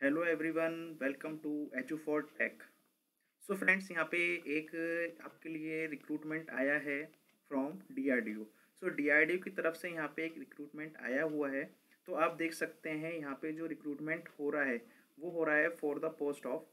Hello everyone, welcome to Edu for Tech. So friends, यहाँ पे एक आपके लिए रिक्रूटमेंट आया है फ्रॉम डीआरडीओ। सो डीआरडीओ की तरफ से यहाँ पे एक रिक्रूटमेंट आया हुआ है। तो आप देख सकते हैं यहाँ पे जो रिक्रूटमेंट हो रहा है वो हो रहा है for the post of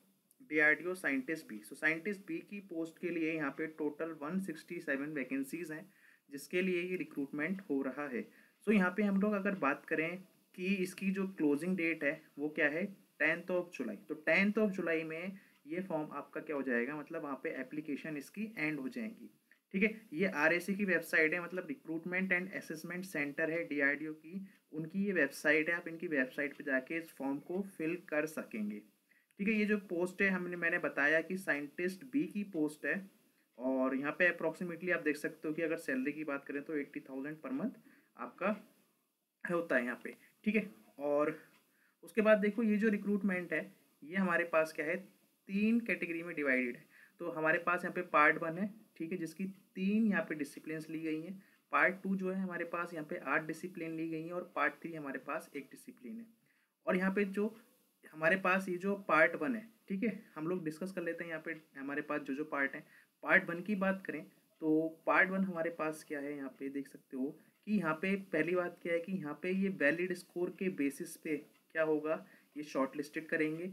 DRDO scientist B. So scientist B की पोस्ट के लिए यहाँ पे टोटल 167 वैकेंसीज हैं जिसके लिए ये रिक्रूटमेंट हो रहा है। सो यहाँ पे हम लोग अगर बात करें कि इसकी जो क्लोजिंग डेट है वो क्या है, 10th ऑफ जुलाई। तो 10th ऑफ जुलाई में ये फॉर्म आपका क्या हो जाएगा, मतलब वहाँ पे एप्लीकेशन इसकी एंड हो जाएगी। ठीक है, ये आरएसी की वेबसाइट है, मतलब रिक्रूटमेंट एंड असेसमेंट सेंटर है डीआरडीओ की, उनकी ये वेबसाइट है। आप इनकी वेबसाइट पे जाके इस फॉर्म को फिल कर सकेंगे। ठीक है, ये जो पोस्ट है मैंने बताया कि साइंटिस्ट बी की पोस्ट है। और यहाँ पे अप्रोक्सीमेटली आप देख सकते हो कि अगर सैलरी की बात करें तो 80,000 पर मंथ आपका होता है यहाँ पे। ठीक है, और उसके बाद देखो ये जो रिक्रूटमेंट है ये हमारे पास क्या है, 3 कैटेगरी में डिवाइडेड है। तो हमारे पास यहाँ पे पार्ट 1 है, ठीक है, जिसकी 3 यहाँ पे डिसिप्लिन्स ली गई हैं। पार्ट 2 जो है हमारे पास यहाँ पे 8 डिसिप्लिन ली गई हैं और पार्ट 3 हमारे पास 1 डिसिप्लिन है। और यहाँ पे जो हमारे पास ये जो पार्ट 1 है, ठीक है, हम लोग डिस्कस कर लेते हैं यहाँ पे हमारे पास जो जो पार्ट है। पार्ट 1 की बात करें तो पार्ट 1 हमारे पास क्या है, यहाँ पे देख सकते हो कि यहाँ पे पहली बात क्या है कि यहाँ पे ये वैलिड स्कोर के बेसिस पे क्या होगा, ये शॉर्ट लिस्टेड करेंगे।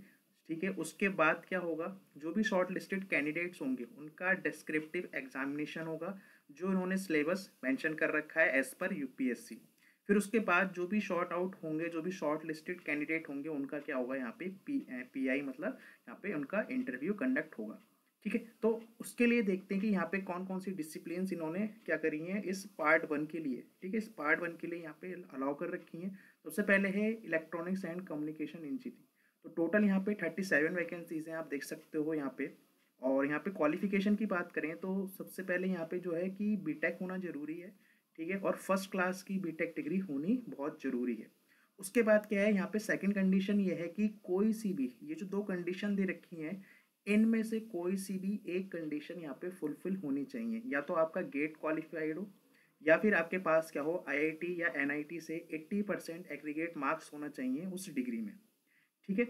ठीक है, उसके बाद क्या होगा, जो भी शॉर्ट लिस्टेड कैंडिडेट्स होंगे उनका डिस्क्रिप्टिव एग्जामिनेशन होगा जो इन्होंने सिलेबस मेंशन कर रखा है एज पर यूपीएससी। फिर उसके बाद जो भी शॉर्ट आउट होंगे, जो भी शॉर्ट लिस्टेड कैंडिडेट होंगे उनका क्या होगा, यहाँ पे पीआई मतलब यहाँ पे उनका इंटरव्यू कंडक्ट होगा। ठीक है, तो उसके लिए देखते हैं कि यहाँ पे कौन कौन सी डिसिप्लिन इन्होंने क्या करी हैं इस पार्ट 1 के लिए। ठीक है, इस पार्ट 1 के लिए यहाँ पे अलाउ कर रखी हैं। सबसे पहले है इलेक्ट्रॉनिक्स एंड कम्युनिकेशन इंजीनियरिंग। तो टोटल यहाँ पे 37 वैकेंसीज हैं, आप देख सकते हो यहाँ पे। और यहाँ पे क्वालिफिकेशन की बात करें तो सबसे पहले यहाँ पे जो है कि बीटेक होना जरूरी है। ठीक है, और फर्स्ट क्लास की बीटेक डिग्री होनी बहुत ज़रूरी है। उसके बाद क्या है, यहाँ पे सेकंड कंडीशन ये है कि कोई सी भी, ये जो 2 कंडीशन दे रखी हैं इनमें से कोई सी भी एक कंडीशन यहाँ पे फुलफिल होनी चाहिए। या तो आपका गेट क्वालिफाइड हो या फिर आपके पास क्या हो, आईआईटी या एनआईटी से 80% एग्रीगेट मार्क्स होना चाहिए उस डिग्री में। ठीक है,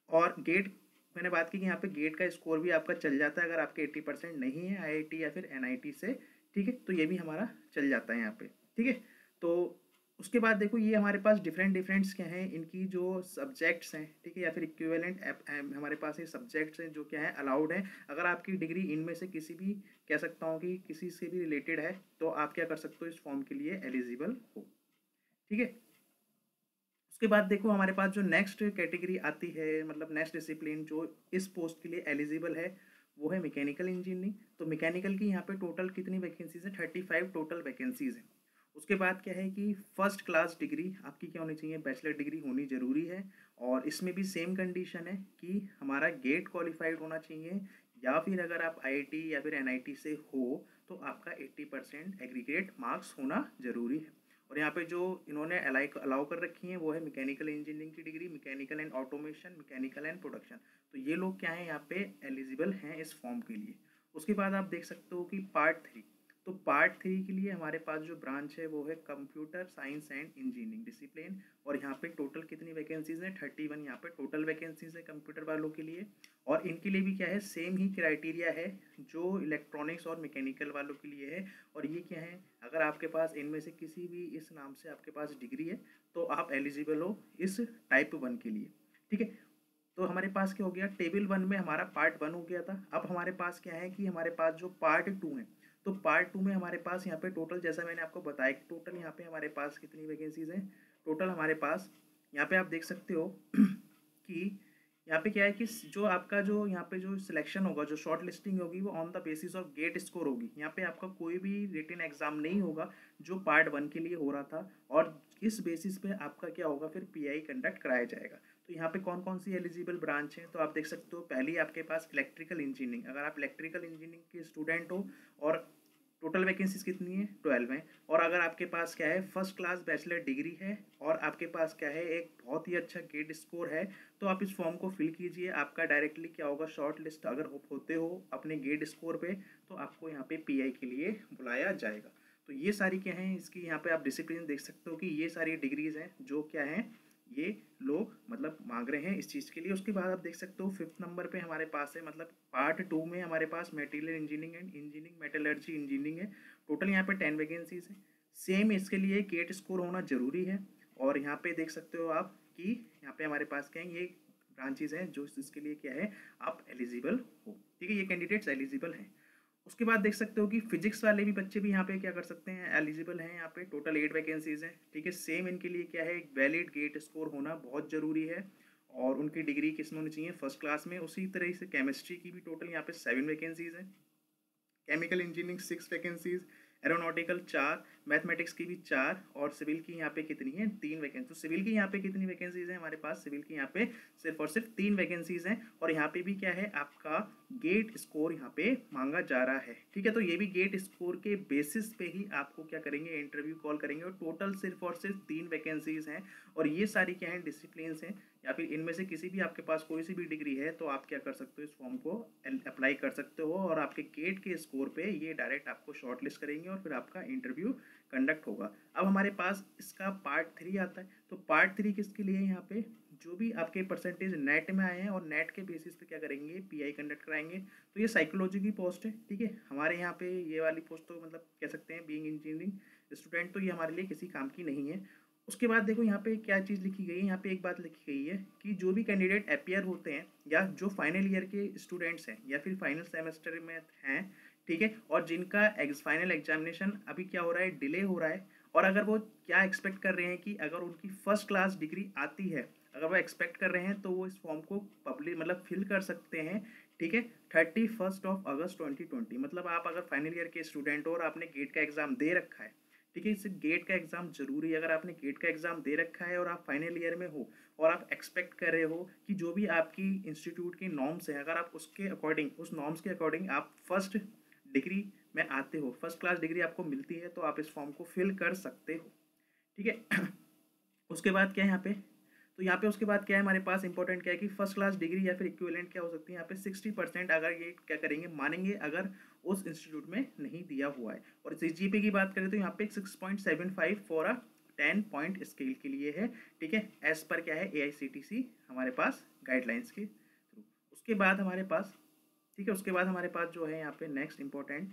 और गेट मैंने बात की कि यहाँ पे गेट का स्कोर भी आपका चल जाता है अगर आपके 80% नहीं है आईआईटी या फिर एनआईटी से। ठीक है, तो ये भी हमारा चल जाता है यहाँ पे। ठीक है, तो उसके बाद देखो ये हमारे पास डिफरेंट्स क्या हैं, इनकी जो सब्जेक्ट्स हैं, ठीक है, या फिर इक्विवेलेंट हमारे पास ये सब्जेक्ट्स हैं जो क्या है अलाउड है। अगर आपकी डिग्री इनमें से किसी भी, कह सकता हूँ कि किसी से भी रिलेटेड है तो आप क्या कर सकते हो, इस फॉर्म के लिए एलिजिबल हो। ठीक है, उसके बाद देखो हमारे पास जो नेक्स्ट कैटेगरी आती है, मतलब नेक्स्ट डिसिप्लिन जो इस पोस्ट के लिए एलिजिबल है वो है मैकेनिकल इंजीनियरिंग। तो मैकेनिकल की यहाँ पे टोटल कितनी वैकेंसीज है, 35 टोटल वैकेंसीज हैं। उसके बाद क्या है कि फर्स्ट क्लास डिग्री आपकी क्या होनी चाहिए, बैचलर डिग्री होनी ज़रूरी है। और इसमें भी सेम कंडीशन है कि हमारा गेट क्वालिफाइड होना चाहिए, या फिर अगर आप आईआईटी या फिर एनआईटी से हो तो आपका 80% एग्रीगेट मार्क्स होना ज़रूरी है। और यहाँ पे जो इन्होंने अलाउ कर रखी हैं वो है मैकेनिकल इंजीनियरिंग की degree, mechanical and automation, mechanical and production. तो ये लोग क्या है यहाँ पे एलिजिबल हैं इस फॉर्म के लिए। उसके बाद आप देख सकते हो कि पार्ट 3, तो पार्ट 3 के लिए हमारे पास जो ब्रांच है वो है computer science and engineering discipline. और यहाँ पे टोटल कितनी वैकेंसीज हैं, 31 यहाँ पे टोटल वैकेंसीज है कंप्यूटर वालों के लिए। और इनके लिए भी क्या है, सेम ही क्राइटेरिया है जो इलेक्ट्रॉनिक्स और मैकेनिकल वालों के लिए है। और ये क्या है, अगर आपके पास इनमें से किसी भी इस नाम से आपके पास डिग्री है तो आप एलिजिबल हो इस टाइप 1 के लिए। ठीक है, तो हमारे पास क्या हो गया, टेबल 1 में हमारा पार्ट 1 हो गया था। अब हमारे पास क्या है कि हमारे पास जो पार्ट 2 है, तो पार्ट 2 में हमारे पास यहाँ पे टोटल, जैसा मैंने आपको बताया कि टोटल यहाँ पे हमारे पास कितनी वैकेंसीज हैं। टोटल हमारे पास यहाँ पे आप देख सकते हो कि यहाँ पे क्या है कि जो आपका जो यहाँ पे जो सिलेक्शन होगा, जो शॉर्ट लिस्टिंग होगी वो on the basis of GATE score होगी। यहाँ पे आपका कोई भी रिटन एग्जाम नहीं होगा जो पार्ट 1 के लिए हो रहा था, और इस बेसिस पे आपका क्या होगा फिर पीआई कंडक्ट कराया जाएगा। तो यहाँ पे कौन कौन सी एलिजिबल ब्रांच है, तो आप देख सकते हो पहली आपके पास इलेक्ट्रिकल इंजीनियरिंग। अगर आप इलेक्ट्रिकल इंजीनियरिंग के स्टूडेंट हो और टोटल वैकेंसीज कितनी है, 12 है। और अगर आपके पास क्या है फर्स्ट क्लास बैचलर डिग्री है और आपके पास क्या है एक बहुत ही अच्छा गेट स्कोर है, तो आप इस फॉर्म को फिल कीजिए। आपका डायरेक्टली क्या होगा, शॉर्ट लिस्ट अगर होते हो अपने गेट स्कोर पे तो आपको यहाँ पे पीआई के लिए बुलाया जाएगा। तो ये सारी क्या है इसकी, यहाँ पे आप डिसिप्लिन देख सकते हो कि ये सारी डिग्रीज हैं जो क्या है ये लोग मतलब मांग रहे हैं इस चीज़ के लिए। उसके बाद आप देख सकते हो 5th नंबर पे हमारे पास है, मतलब पार्ट 2 में हमारे पास material engineering and engineering metallurgy engineering है। टोटल यहाँ पे 10 वैकेंसीज है। सेम इसके लिए गेट स्कोर होना ज़रूरी है। और यहाँ पे देख सकते हो आप कि यहाँ पे हमारे पास क्या है, ये ब्रांचेज हैं जो इसके लिए क्या है आप एलिजिबल हो, ठीक है, ये कैंडिडेट्स एलिजिबल हैं। उसके बाद देख सकते हो कि फिजिक्स वाले भी बच्चे भी यहाँ पे क्या कर सकते हैं, एलिजिबल हैं। यहाँ पे टोटल 8 वैकेंसीज हैं, ठीक है। सेम इनके लिए क्या है, एक वैलिड गेट स्कोर होना बहुत ज़रूरी है। और उनकी डिग्री किस में होनी चाहिए, फर्स्ट क्लास में। उसी तरह से केमिस्ट्री की भी टोटल यहाँ पे 7 वैकेंसीज हैं, chemical engineering 6 vacancies, aeronautical 4, mathematics की भी 4, और सिविल की यहाँ पे कितनी है, 3 वैकेंसी। तो सिविल की यहाँ पे कितनी वैकेंसीज हैं हमारे पास, सिविल की यहाँ पे सिर्फ और सिर्फ 3 वैकेंसीज हैं। और यहाँ पे भी क्या है, आपका गेट स्कोर यहाँ पे मांगा जा रहा है, ठीक है। तो ये भी गेट स्कोर के बेसिस पे ही आपको क्या करेंगे, इंटरव्यू कॉल करेंगे। और टोटल सिर्फ और सिर्फ 3 वैकेंसीज हैं। और ये सारी क्या है, डिसिप्लिन हैं, या फिर इनमें से किसी भी आपके पास कोई सी भी डिग्री है तो आप क्या कर सकते हो, इस फॉर्म को अप्लाई कर सकते हो। और आपके गेट के स्कोर पे ये डायरेक्ट आपको शॉर्ट लिस्ट करेंगे और फिर आपका इंटरव्यू कंडक्ट होगा। अब हमारे पास इसका पार्ट 3 आता है। तो पार्ट 3 किसके लिए, यहाँ पे जो भी आपके परसेंटेज नेट में आए हैं और नेट के बेसिस पे क्या करेंगे, पीआई कंडक्ट कराएंगे। तो ये साइकोलॉजी की पोस्ट है, ठीक है। हमारे यहाँ पे ये वाली पोस्ट तो मतलब कह सकते हैं बीइंग इंजीनियरिंग स्टूडेंट तो ये हमारे लिए किसी काम की नहीं है। उसके बाद देखो यहाँ पे क्या चीज़ लिखी गई है, यहाँ पे एक बात लिखी गई है कि जो भी कैंडिडेट अपियर होते हैं या जो फाइनल ईयर के स्टूडेंट्स हैं या फिर फाइनल सेमेस्टर में हैं, ठीक है, और जिनका फाइनल एग्जामिनेशन अभी क्या हो रहा है, डिले हो रहा है, और अगर वो क्या एक्सपेक्ट कर रहे हैं कि अगर उनकी फर्स्ट क्लास डिग्री आती है, अगर वो एक्सपेक्ट कर रहे हैं तो वो इस फॉर्म को पब्लिक मतलब फिल कर सकते हैं, ठीक है। 31 अगस्त 2020, मतलब आप अगर फाइनल ईयर के स्टूडेंट हो और आपने गेट का एग्जाम दे रखा है, ठीक है, इससे गेट का एग्जाम जरूरी है। अगर आपने गेट का एग्जाम दे रखा है और आप फाइनल ईयर में हो और आप एक्सपेक्ट कर रहे हो कि जो भी आपकी इंस्टीट्यूट की नॉर्म्स है, अगर आप उसके अकॉर्डिंग, उस नॉर्म्स के अकॉर्डिंग आप फर्स्ट डिग्री में आते हो, फर्स्ट क्लास डिग्री आपको मिलती है, तो आप इस फॉर्म को फिल कर सकते हो, ठीक है। उसके बाद क्या है यहाँ पे, तो यहाँ पे उसके बाद क्या है हमारे पास इंपॉर्टेंट क्या है कि फर्स्ट क्लास डिग्री या फिर इक्विवेलेंट क्या हो सकती है यहाँ पे 60%, अगर ये क्या करेंगे मानेंगे अगर उस इंस्टीट्यूट में नहीं दिया हुआ है। और जीपीए की बात करें तो यहाँ पे 6.75 फॉर अ 10 पॉइंट स्केल के लिए है, ठीक है, एज पर क्या है AICTC हमारे पास गाइडलाइंस के थ्रू। उसके बाद हमारे पास, ठीक है, उसके बाद हमारे पास जो है यहाँ पे नेक्स्ट इंपॉर्टेंट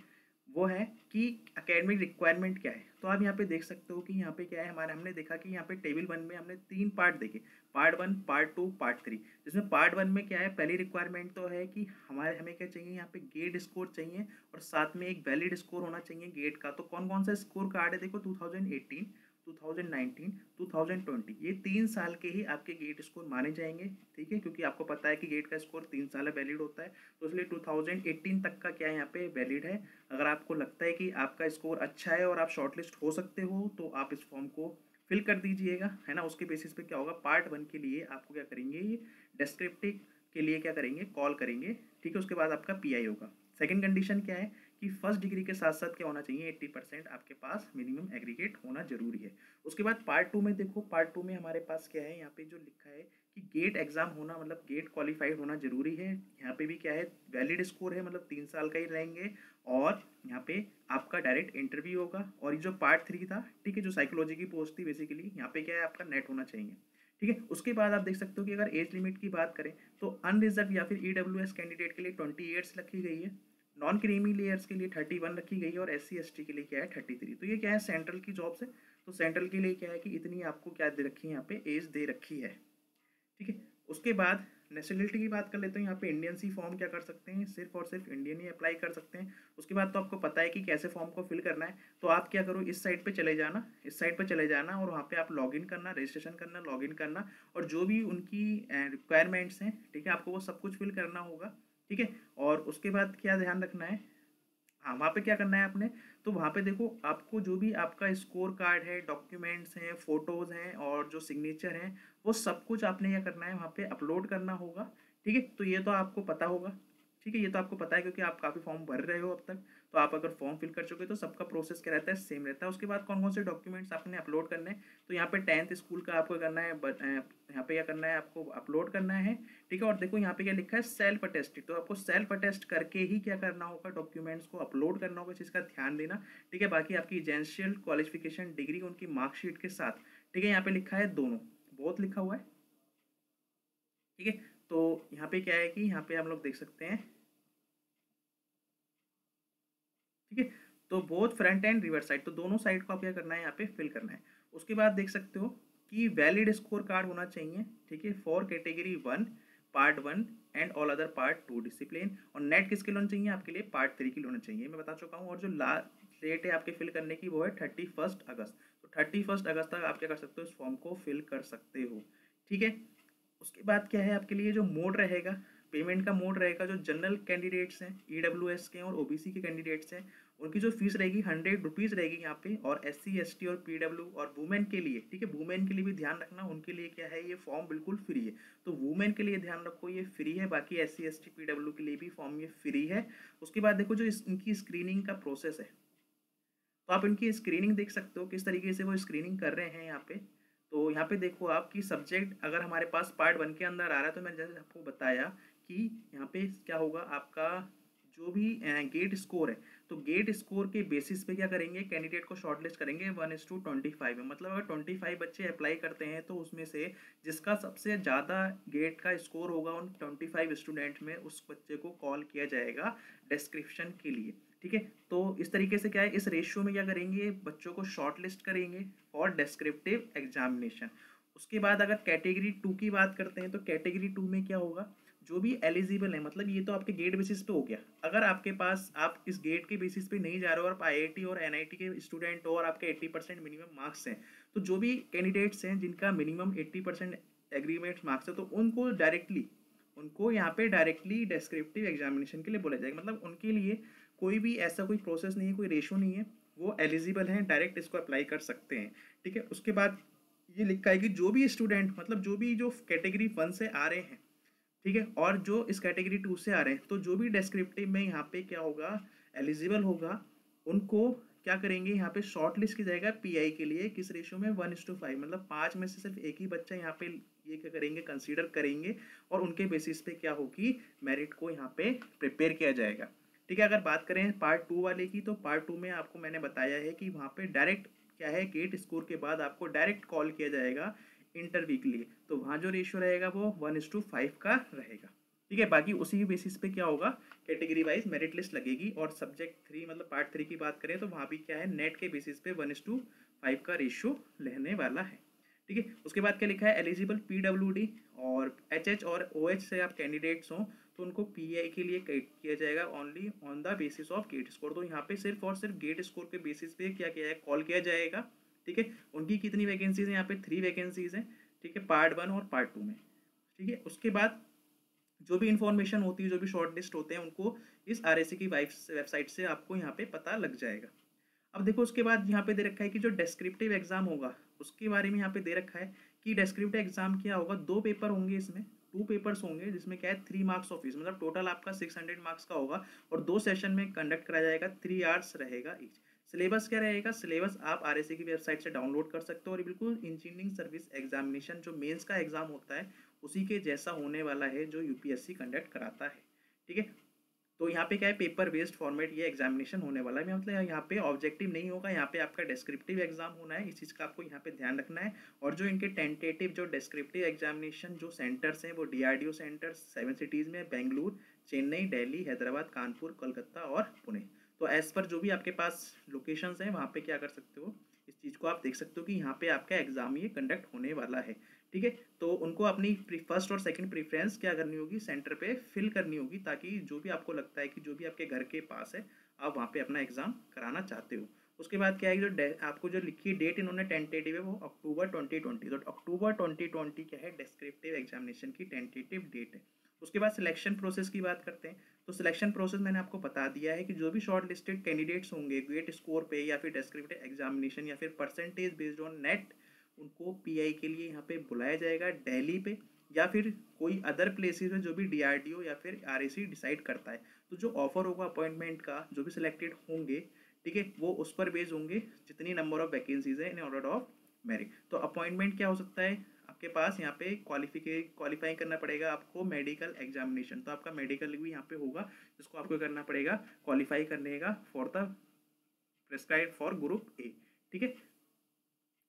वो है कि एकेडमिक रिक्वायरमेंट क्या है। तो आप यहाँ पे देख सकते हो कि यहाँ पे क्या है, हमारे हमने देखा कि यहाँ पे टेबल 1 में हमने 3 पार्ट देखे, पार्ट 1, पार्ट 2, पार्ट 3। जिसमें पार्ट 1 में क्या है, पहली रिक्वायरमेंट तो है कि हमें क्या चाहिए, यहाँ पे गेट स्कोर चाहिए और साथ में एक वैलिड स्कोर होना चाहिए गेट का। तो कौन कौन सा स्कोर कार्ड है, देखो 2018, 2019, 2020, ये 3 साल के ही आपके गेट स्कोर माने जाएंगे, ठीक है, क्योंकि आपको पता है कि गेट का स्कोर 3 साल वैलिड होता है। तो इसलिए 2018 तक का क्या है यहाँ पे वैलिड है। अगर आपको लगता है कि आपका स्कोर अच्छा है और आप शॉर्टलिस्ट हो सकते हो तो आप इस फॉर्म को फिल कर दीजिएगा, है ना। उसके बेसिस पे क्या होगा, पार्ट 1 के लिए आपको क्या करेंगे, ये डिस्क्रिप्टिव के लिए क्या करेंगे, कॉल करेंगे, ठीक है। उसके बाद आपका पीआई होगा। सेकंड कंडीशन क्या है कि फर्स्ट डिग्री के साथ साथ क्या होना चाहिए, 80% आपके पास मिनिमम एग्रीगेट होना जरूरी है। उसके बाद पार्ट 2 में देखो, पार्ट 2 में हमारे पास क्या है, यहाँ पे जो लिखा है कि गेट एग्जाम होना मतलब गेट क्वालिफाइड होना जरूरी है। यहाँ पे भी क्या है, वैलिड स्कोर है, मतलब 3 साल का ही रहेंगे। और यहाँ पे आपका डायरेक्ट इंटरव्यू होगा। और ये जो पार्ट 3 था, ठीक है, जो साइकोलॉजी की पोस्ट थी बेसिकली, यहाँ पे क्या है, आपका नेट होना चाहिए, ठीक है। उसके बाद आप देख सकते हो कि अगर एज लिमिट की बात करें तो अनरिजर्व या फिर EWS कैंडिडेट के लिए 20 ईयर्स रखी गई है, नॉन क्रीमी लेयर्स के लिए 31 रखी गई है, और SC ST के लिए क्या है 33। तो ये क्या है, सेंट्रल की जॉब्स है, तो सेंट्रल के लिए क्या है कि इतनी आपको क्या दे रखी है, यहाँ पे एज दे रखी है, ठीक है। उसके बाद नेशनलिटी की बात कर लेते हैं। यहाँ पे इंडियन सी फॉर्म क्या कर सकते हैं, सिर्फ और सिर्फ इंडियन ही अप्लाई कर सकते हैं। उसके बाद तो आपको पता है कि कैसे फॉर्म को फिल करना है। तो आप क्या करो, इस साइट पे चले जाना, इस साइट पे चले जाना और वहाँ पे आप लॉगिन करना, रजिस्ट्रेशन करना, लॉगिन करना, और जो भी उनकी रिक्वायरमेंट्स हैं, ठीक है, आपको वो सब कुछ फिल करना होगा, ठीक है। और उसके बाद क्या ध्यान रखना है, हाँ, वहाँ पे क्या करना है आपने, तो वहाँ पे देखो आपको जो भी आपका स्कोर कार्ड है, डॉक्यूमेंट्स हैं, फोटोज़ हैं और जो सिग्नेचर हैं, वो सब कुछ आपने क्या करना है, वहाँ पे अपलोड करना होगा, ठीक है। तो ये तो आपको पता होगा, ठीक है, ये तो आपको पता है क्योंकि आप काफ़ी फॉर्म भर रहे हो अब तक। तो आप अगर फॉर्म फिल कर चुके तो सबका प्रोसेस क्या रहता है, सेम रहता है। उसके बाद कौन कौन से डॉक्यूमेंट्स आपने अपलोड करने हैं, तो यहाँ पे 10th स्कूल का आपको करना है, यहाँ पे क्या करना है, आपको अपलोड करना है, ठीक है। और देखो यहाँ पे क्या लिखा है, सेल्फ अटेस्टेड, तो आपको सेल्फ अटेस्ट करके ही क्या करना होगा, डॉक्यूमेंट्स को अपलोड करना होगा, चीज़ का ध्यान देना, ठीक है। बाकी आपकी एजेंशियल क्वालिफिकेशन डिग्री उनकी मार्कशीट के साथ, ठीक है, यहाँ पे लिखा है दोनों, बोथ लिखा हुआ है, ठीक है। तो यहाँ पे क्या है कि यहाँ पे हम लोग देख सकते हैं, ठीक है। तो both front end reverse side, तो दोनों साइड को आप क्या करना है, यहाँ पे फिल करना है। उसके बाद देख सकते हो कि वैलिड स्कोर कार्ड होना चाहिए, ठीक है, for category 1 part 1 and all other part 2 discipline. और नेट किसके लिए होना चाहिए, आपके लिए पार्ट 3 के लिए होना चाहिए, मैं बता चुका हूँ। और जो लास्ट डेट है आपके फिल करने की वो है 31 अगस्त। तो 31 अगस्त तक आप क्या कर सकते हो, इस फॉर्म को फिल कर सकते हो, ठीक है। उसके बाद क्या है आपके लिए जो मोड रहेगा, पेमेंट का मोड रहेगा, जो जनरल कैंडिडेट्स हैं, ईडब्ल्यूएस के और ओबीसी के कैंडिडेट्स हैं, उनकी जो फीस रहेगी 100 रुपीज़ रहेगी यहाँ पे। और एससी एसटी और पीडब्ल्यू और वुमेन के लिए, ठीक है, वुमेन के लिए भी ध्यान रखना, उनके लिए क्या है, ये फॉर्म बिल्कुल फ्री है। तो वुमेन के लिए ध्यान रखो, ये फ्री है। बाकी एससी एसटी पीडब्ल्यू के लिए भी फॉर्म ये फ्री है। उसके बाद देखो जो इनकी स्क्रीनिंग का प्रोसेस है, तो आप इनकी स्क्रीनिंग देख सकते हो किस तरीके से वो स्क्रीनिंग कर रहे हैं यहाँ पे। तो यहाँ पे देखो आपकी सब्जेक्ट अगर हमारे पास पार्ट 1 के अंदर आ रहा है, तो मैंने जैसे आपको बताया कि यहाँ पे क्या होगा, आपका जो भी गेट स्कोर है, तो गेट स्कोर के बेसिस पे क्या करेंगे, कैंडिडेट को शॉर्टलिस्ट करेंगे 1:25 में। मतलब अगर 25 बच्चे अप्लाई करते हैं तो उसमें से जिसका सबसे ज़्यादा गेट का स्कोर होगा उन 25 स्टूडेंट में, उस बच्चे को कॉल किया जाएगा डिस्क्रिप्शन के लिए, ठीक है। तो इस तरीके से क्या है, इस रेशियो में क्या करेंगे, बच्चों को शॉर्ट लिस्ट करेंगे फॉर डिस्क्रिप्टिव एग्जामिनेशन। उसके बाद अगर कैटेगरी 2 की बात करते हैं, तो कैटेगरी 2 में क्या होगा, जो भी एलिजिबल है, मतलब ये तो आपके गेट बेसिस पे हो गया। अगर आपके पास आप इस गेट के बेसिस पे नहीं जा रहे हो और आप आईआईटी और एनआईटी के स्टूडेंट हो और आपके 80% मिनिमम मार्क्स हैं, तो जो भी कैंडिडेट्स हैं जिनका मिनिमम 80% एग्रीमेंट मार्क्स है, तो उनको यहाँ पे डायरेक्टली डिस्क्रिप्टिव एग्जामिनेशन के लिए बोला जाएगा। मतलब उनके लिए कोई भी ऐसा कोई प्रोसेस नहीं है, कोई रेशो नहीं है, वो एलिजिबल हैं, डायरेक्ट इसको अप्लाई कर सकते हैं, ठीक है। उसके बाद ये लिखा है कि जो भी स्टूडेंट, मतलब जो कैटेगरी 1 से आ रहे हैं, ठीक है, और जो इस कैटेगरी 2 से आ रहे हैं, तो जो भी डिस्क्रिप्टिव में यहाँ पे क्या होगा, एलिजिबल होगा, उनको क्या करेंगे, यहाँ पे शॉर्ट लिस्ट की जाएगा पीआई के लिए, किस रेशियो में, 1:5। मतलब 5 में से सिर्फ एक ही बच्चा यहाँ पे ये क्या करेंगे, कंसीडर करेंगे, और उनके बेसिस पे क्या होगी, मेरिट को यहाँ पे प्रिपेयर किया जाएगा, ठीक है। अगर बात करें पार्ट 2 वाले की, तो पार्ट 2 में आपको मैंने बताया है कि वहाँ पे डायरेक्ट क्या है, गेट स्कोर के बाद आपको डायरेक्ट कॉल किया जाएगा इंटरव्यू के लिए। तो वहाँ जो रेशियो रहेगा वो 1:5 का रहेगा, ठीक है। बाकी उसी बेसिस पे क्या होगा, कैटेगरी वाइज मेरिट लिस्ट लगेगी। और सब्जेक्ट 3 मतलब पार्ट 3 की बात करें, तो वहाँ भी क्या है, नेट के बेसिस पे 1:5 का रेशियो रहने वाला है, ठीक है। उसके बाद क्या लिखा है, एलिजिबल पीडब्ल्यूडी और एचएच और ओएच से आप कैंडिडेट्स हों, तो उनको पीआई के लिए किया जाएगा only on the basis of GATE score. तो यहाँ पे सिर्फ और सिर्फ गेट स्कोर के बेसिस पे क्या किया है, कॉल किया जाएगा, ठीक है। उनकी कितनी वैकेंसीज हैं, यहाँ पे 3 वैकेंसीज हैं, ठीक है, पार्ट 1 और पार्ट 2 में, ठीक है। उसके बाद जो भी इंफॉर्मेशन होती है, जो भी शॉर्ट लिस्ट होते हैं, उनको इस आरएससी की वेबसाइट से आपको यहाँ पे पता लग जाएगा। अब देखो उसके बाद यहाँ पे दे रखा है कि जो डेस्क्रिप्टिव एग्जाम होगा उसके बारे में यहाँ पे दे रखा है कि डेस्क्रिप्टिव एग्जाम क्या होगा, 2 पेपर होंगे, इसमें 2 पेपर्स होंगे, जिसमें क्या है 3 मार्क्स ऑफ, मतलब टोटल आपका 600 मार्क्स का होगा, और 2 सेशन में कंडक्ट कराया जाएगा, 3 आवर्स रहेगा ईच। सिलेबस क्या रहेगा, सिलेबस आप आरएससी की वेबसाइट से डाउनलोड कर सकते हो, और बिल्कुल इंजीनियरिंग सर्विस एग्जामिनेशन जो मेंस का एग्जाम होता है उसी के जैसा होने वाला है, जो यूपीएससी कंडक्ट कराता है, ठीक है। तो यहाँ पे क्या है, पेपर बेस्ड फॉर्मेट ये एग्जामिनेशन होने वाला है, मतलब यहाँ पे ऑब्जेक्टिव नहीं होगा, यहाँ पे आपका डिस्क्रिप्टिव एग्जाम होना है, इस चीज़ का आपको यहाँ पे ध्यान रखना है। और जो इनके टेंटेटिव जो डिस्क्रिप्टिव एग्जामिनेशन जो सेंटर्स हैं, वो डीआरडीओ सेंटर्स 7 सिटीज़ में, बेंगलुरु, चेन्नई, दिल्ली, हैदराबाद, कानपुर, कोलकाता और पुणे। तो एज़ पर जो भी आपके पास लोकेशंस हैं, वहाँ पे क्या कर सकते हो, इस चीज़ को आप देख सकते हो कि यहाँ पे आपका एग्जाम ये कंडक्ट होने वाला है, ठीक है। तो उनको अपनी फर्स्ट और सेकंड प्रेफरेंस क्या करनी होगी, सेंटर पे फिल करनी होगी, ताकि जो भी आपको लगता है कि जो भी आपके घर के पास है, आप वहाँ पे अपना एग्जाम कराना चाहते हो। उसके बाद क्या है, जो आपको जो लिखी डेट इन्होंने टेंटेटिव है, वो अक्टूबर 2020। तो अक्टूबर 2020 क्या है, डिस्क्रिप्टिव एग्जामिनेशन की टेंटेटिव डेट है। उसके बाद सिलेक्शन प्रोसेस की बात करते हैं, तो सिलेक्शन प्रोसेस मैंने आपको बता दिया है कि जो भी शॉर्ट लिस्टेड कैंडिडेट्स होंगे गेट स्कोर पे, या फिर डिस्क्रिप्टिव एग्जामिनेशन, या फिर परसेंटेज बेस्ड ऑन नेट, उनको पीआई के लिए यहाँ पे बुलाया जाएगा दिल्ली पे, या फिर कोई अदर प्लेसेस में जो भी डीआरडीओ या फिर आरएससी डिसाइड करता है। तो जो ऑफर होगा अपॉइंटमेंट का, जो भी सिलेक्टेड होंगे, ठीक है, वो उस पर बेस होंगे जितनी नंबर ऑफ वैकेंसीज है इन ऑर्डर ऑफ मेरिट। तो अपॉइंटमेंट क्या हो सकता है आपके पास, यहाँ पे क्वालिफाई करना पड़ेगा आपको मेडिकल एग्जामिनेशन, तो आपका मेडिकल भी यहाँ पे होगा, जिसको आपको करना पड़ेगा, क्वालिफाई करने का for the prescribe for group A, ठीक है।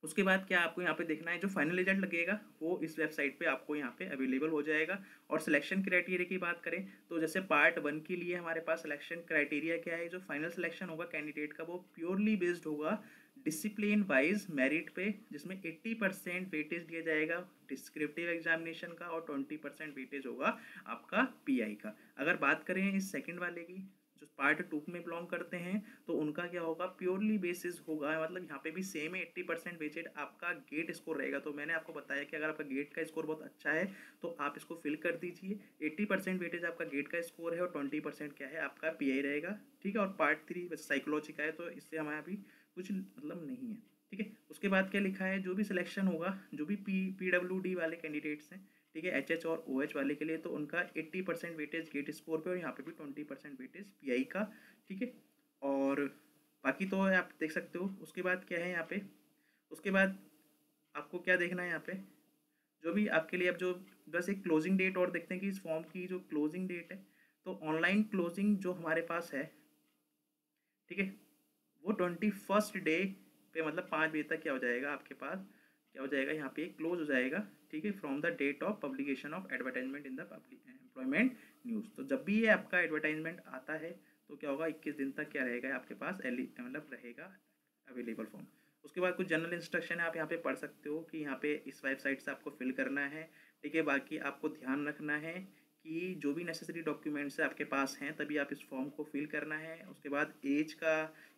उसके बाद क्या आपको यहाँ पे देखना है, जो फाइनल रिजल्ट लगेगा वो इस वेबसाइट पे आपको यहाँ पे अवेलेबल हो जाएगा। और सिलेक्शन क्राइटेरिया की बात करें तो जैसे पार्ट 1 के लिए हमारे पास सिलेक्शन क्राइटेरिया क्या है, जो फाइनल सिलेक्शन होगा कैंडिडेट का वो प्योरली बेस्ड होगा डिसिप्लिन वाइज मेरिट पे, जिसमें 80% वेटेज दिया जाएगा डिस्क्रिप्टिव एग्जामिनेशन का और 20% वेटेज होगा आपका पीआई का। अगर बात करें इस सेकंड वाले की, जो पार्ट 2 में बिलोंग करते हैं, तो उनका क्या होगा, प्योरली बेसिस होगा, मतलब यहाँ पे भी सेम है, 80% वेटेज आपका गेट स्कोर रहेगा। तो मैंने आपको बताया कि अगर आपका गेट का स्कोर बहुत अच्छा है तो आप इसको फिल कर दीजिए। 80% वेटेज आपका गेट का स्कोर है और 20% क्या है आपका पीआई रहेगा, ठीक है। और पार्ट 3 वैसे साइकोलॉजी का है, तो इससे हमारा अभी कुछ मतलब नहीं है, ठीक है। उसके बाद क्या लिखा है, जो भी सिलेक्शन होगा, जो भी PWD वाले कैंडिडेट्स हैं, ठीक है, HH और OH वाले के लिए, तो उनका 80% वेटेज गेट स्कोर पे और यहाँ पे भी 20% वेटेज पीआई का, ठीक है। और बाकी तो आप देख सकते हो। उसके बाद क्या है यहाँ पे, उसके बाद आपको क्या देखना है यहाँ पे, जो भी आपके लिए अब जो बस एक क्लोजिंग डेट और देखते हैं कि इस फॉर्म की जो क्लोजिंग डेट है, तो ऑनलाइन क्लोजिंग जो हमारे पास है, ठीक है, वो 21 डे पे, मतलब 5 बजे तक क्या हो जाएगा आपके पास, क्या हो जाएगा यहाँ पे क्लोज हो जाएगा, ठीक है, from the date of publication of advertisement in the public Employment News. तो जब भी ये आपका एडवर्टाइजमेंट आता है तो क्या होगा, 21 दिन तक क्या रहेगा आपके पास मतलब रहेगा अवेलेबल फॉर्म। उसके बाद कुछ जनरल इंस्ट्रक्शन है, आप यहाँ पे पढ़ सकते हो कि यहाँ पे इस वेबसाइट से आपको फिल करना है, ठीक है। बाकी आपको ध्यान रखना है कि जो भी नेसेसरी डॉक्यूमेंट्स है आपके पास हैं तभी आप इस फॉर्म को फिल करना है। उसके बाद एज का,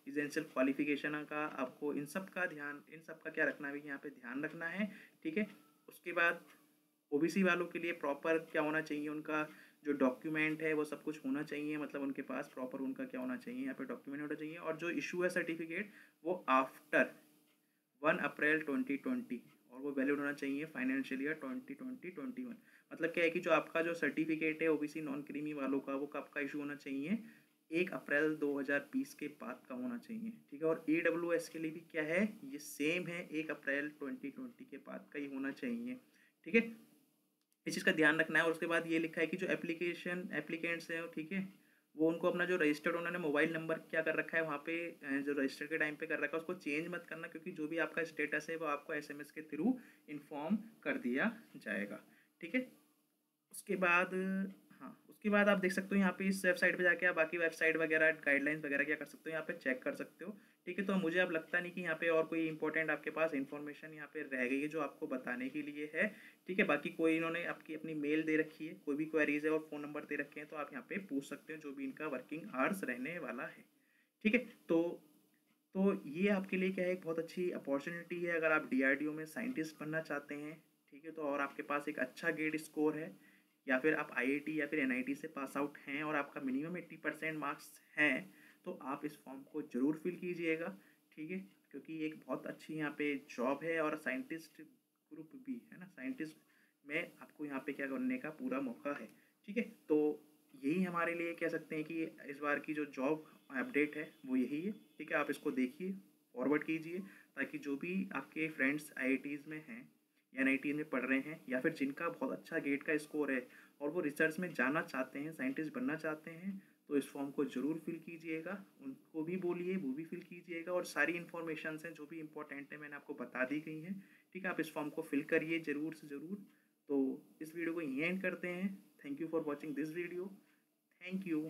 एसेंशियल क्वालिफिकेशन का, आपको इन सब का क्या रखना है, यहाँ पे ध्यान रखना है, ठीक है। उसके बाद ओबीसी वालों के लिए प्रॉपर क्या होना चाहिए, उनका जो डॉक्यूमेंट है वो सब कुछ होना चाहिए, मतलब उनके पास प्रॉपर उनका क्या होना चाहिए, यहाँ पे डॉक्यूमेंट होना चाहिए। और जो इशू है सर्टिफिकेट वो आफ्टर 1 अप्रैल 2020 और वो वैलिड होना चाहिए फाइनेंशियल ईयर 2020-21। मतलब क्या है कि जो आपका जो सर्टिफिकेट है ओबीसी नॉन क्रीमी वालों का, वो कब का इशू होना चाहिए, 1 अप्रैल 2020 के बाद का होना चाहिए, ठीक है। और AWS के लिए भी क्या है, ये सेम है, 1 अप्रैल 2020 के बाद का ही होना चाहिए, ठीक है। इस चीज़ का ध्यान रखना है। और उसके बाद ये लिखा है कि जो एप्लीकेंट्स हैं, ठीक है, वो उनको अपना जो रजिस्टर्ड उन्होंने मोबाइल नंबर क्या कर रखा है वहाँ पे, जो रजिस्टर के टाइम पे कर रखा है उसको चेंज मत करना, क्योंकि जो भी आपका स्टेटस है वो आपको SMS के थ्रू इन्फॉर्म कर दिया जाएगा, ठीक है। उसके बाद, हाँ, उसके बाद आप देख सकते हो यहाँ पे इस वेबसाइट पे जाके आप बाकी वेबसाइट वगैरह गाइडलाइंस वगैरह क्या कर सकते हो, यहाँ पे चेक कर सकते हो, ठीक है। तो मुझे अब लगता नहीं कि यहाँ पे और कोई इंपॉर्टेंट आपके पास इन्फॉर्मेशन यहाँ पे रह गई है जो आपको बताने के लिए है, ठीक है। बाकी कोई इन्होंने आपकी अपनी मेल दे रखी है, कोई भी क्वेरीज है और फ़ोन नंबर दे रखे हैं, तो आप यहाँ पे पूछ सकते हो जो भी इनका वर्किंग आवर्स रहने वाला है, ठीक है। तो ये आपके लिए क्या है, एक बहुत अच्छी अपॉर्चुनिटी है अगर आप DRDO में साइंटिस्ट बनना चाहते हैं, ठीक है। तो और आपके पास एक अच्छा गेट स्कोर है, या फिर आप IIT या फिर NIT से पास आउट हैं और आपका मिनिमम 80% मार्क्स हैं, तो आप इस फॉर्म को ज़रूर फिल कीजिएगा, ठीक है। क्योंकि एक बहुत अच्छी यहाँ पे जॉब है और साइंटिस्ट ग्रुप भी है ना, साइंटिस्ट में आपको यहाँ पे क्या करने का पूरा मौका है, ठीक है। तो यही हमारे लिए कह सकते हैं कि इस बार की जो जॉब अपडेट है वो यही है, ठीक है। आप इसको देखिए, फॉरवर्ड कीजिए, ताकि जो भी आपके फ्रेंड्स IITs में हैं या NIT में पढ़ रहे हैं, या फिर जिनका बहुत अच्छा गेट का स्कोर है और वो रिसर्च में जाना चाहते हैं, साइंटिस्ट बनना चाहते हैं, तो इस फॉर्म को ज़रूर फिल कीजिएगा। उनको भी बोलिए वो भी फिल कीजिएगा, और सारी इन्फॉर्मेशन हैं जो भी इंपॉर्टेंट है मैंने आपको बता दी गई हैं, ठीक है। आप इस फॉर्म को फिल करिए ज़रूर से ज़रूर। तो इस वीडियो को यहीं एंड करते हैं। Thank you for watching this video. Thank you.